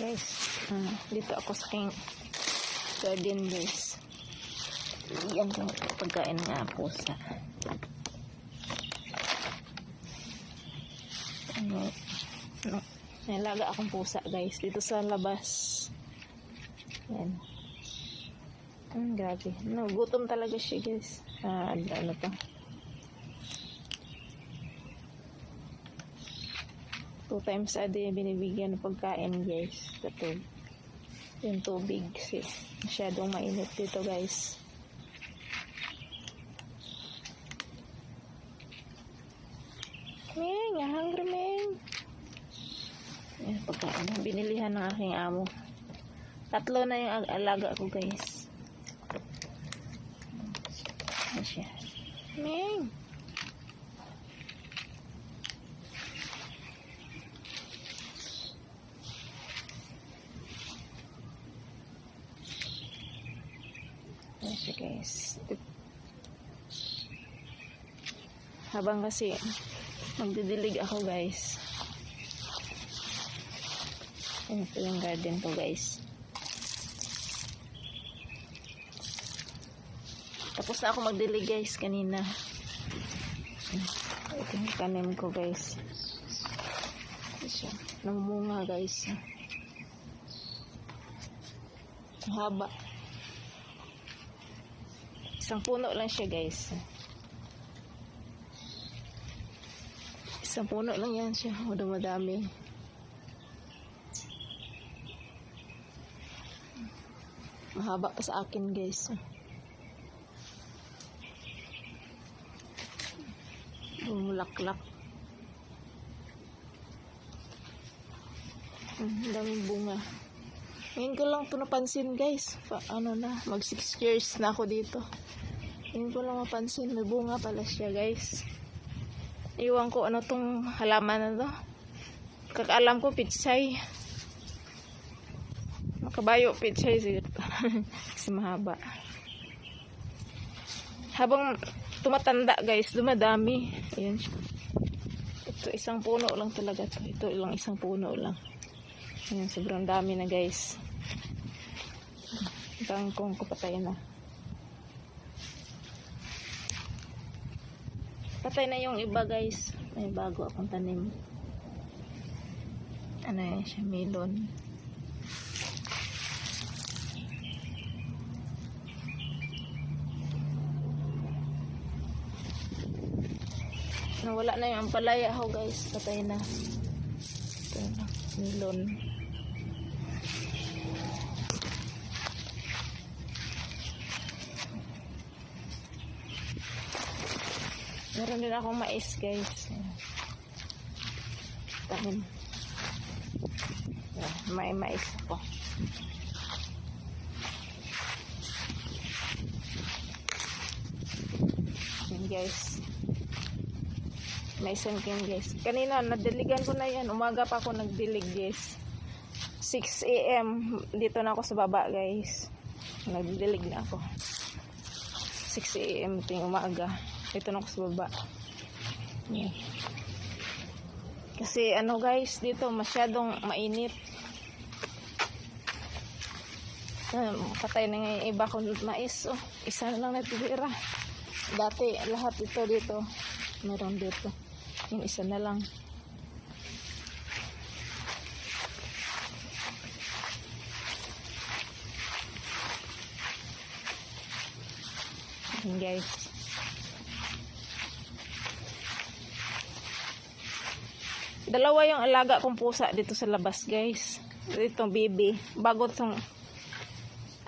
Guys, dito ako sa aking garden guys. Yan yung pagkain nga pusa. Nalaga akong pusa guys dito sa labas. Yan. Grabe. Gutom talaga siya guys. Ano to? 2 times a day binibigyan ng pagkain guys. Katulad yung tubig kasi masyadong mainit dito guys. Ming, hungry Ming. Yan, pagkain binilihan ng aking amo. 3 na yung alaga ko guys. Ano siya? Ming. Ayan guys. Habang kasi magdidilig ako guys. Ayan po yung garden ko guys. Tapos na ako magdilig guys kanina. Ito yung kanin ko guys. Namunga guys. Haba. Isang puno lang siya guys. Isang puno lang yan siya. Madami. Mahaba pa sa akin guys. Bumulaklak. Daming bunga. Ngayon ko lang ito napansin guys. Mag 6 years na ako dito. Ngayon ko lang mapansin. May bunga pala siya guys. Iwan ko ano tong halaman na to. Kakaalam ko pitsay. Makabayo pitsay siguro. Kasi mahaba. Habang tumatanda guys, dumadami. Ayan siya. Ito isang puno lang talaga to. Ito lang isang puno lang. Ayan, sobrang dami na guys. Kangkong ko patay na. Patay na yung iba guys. May bago akong tanim. Ano yan siya? Melon. Nawala na yung ampalaya ho guys. Patay na. Ito na. Melon. Meron din akong mais guys. Tanim. May mais ako. Yan guys. May sangkin guys. Kanina nadiligan ko na yan. Umaga pa ako nagdilig guys. 6 AM. Dito na ako sa baba guys. Nagdilig na ako. 6 AM ting umaga. Dito na ako sa baba. Yan. Kasi ano guys, dito masyadong mainit. Patay na nga yung iba kong mais. Isa na lang natitira. Dati lahat ito dito. Meron dito. Yung isa na lang. Yan guys. Dalawa yung alaga kong pusa dito sa labas guys. Itong baby. Bago tong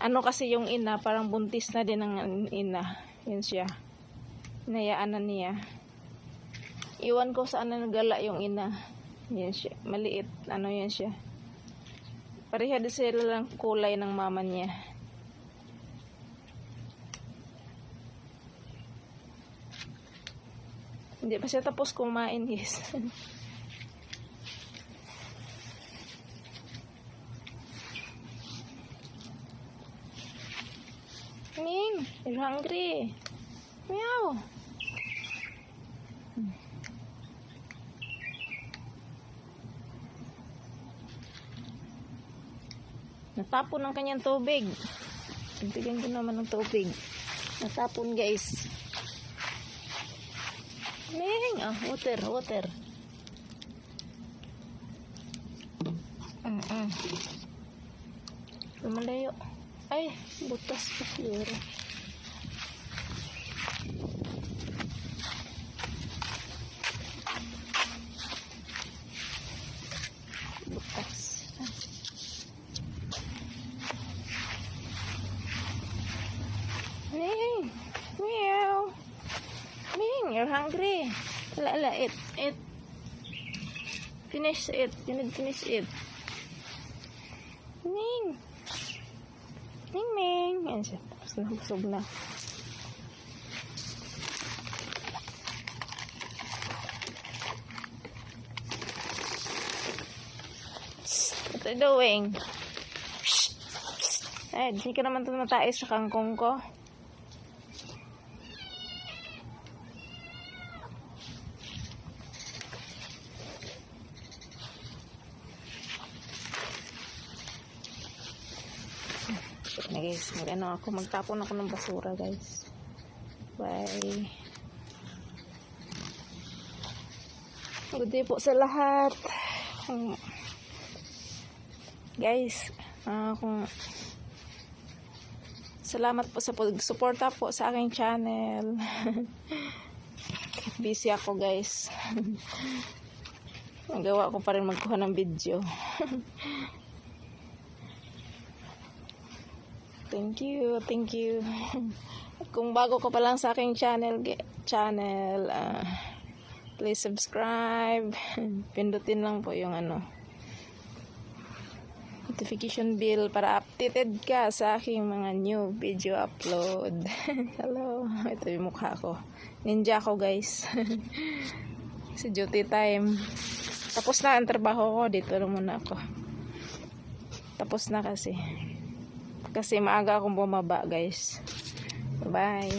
ano kasi yung ina, parang buntis na din ng ina. Yan siya. Hinayaan na niya. Iwan ko saan na nagala yung ina. Yan siya. Maliit. Ano yan siya. Pareha din sila lang kulay ng mama niya. Hindi pa siya tapos kumain guys. Ming, you're hungry. Meow. Natapon ang kanyang tubig. Bigyan ko naman ng tubig. Natapon guys. Ming, water. Lumalayo. Ay, butas pa siguro. Butas. Ming! Meow! Ming, you're hungry. Ala, eat. Finish it. You need to finish it. Ming! Ming! Ayan siya. Tapos na, busog na. What are you doing? Ay, di ka naman tumatais sa kangkong ko. Na guys, magtapon ako ng basura guys. Bye. Good day po sa lahat. Guys, kung salamat po sa pag-suporta po sa aking channel. Busy ako guys. Nagawa ko pa rin magkuha ng video. Thank you. Kung bago ka pa lang sa aking channel, please subscribe. Pindutin lang po yung notification bell para updated ka sa aking mga new video upload. Hello, ito yung mukha ko. Ninja ko guys. Sa duty time. Tapos na ang trabaho ko. Dito na muna ako. Tapos na kasi maaga akong bumaba guys. Bye.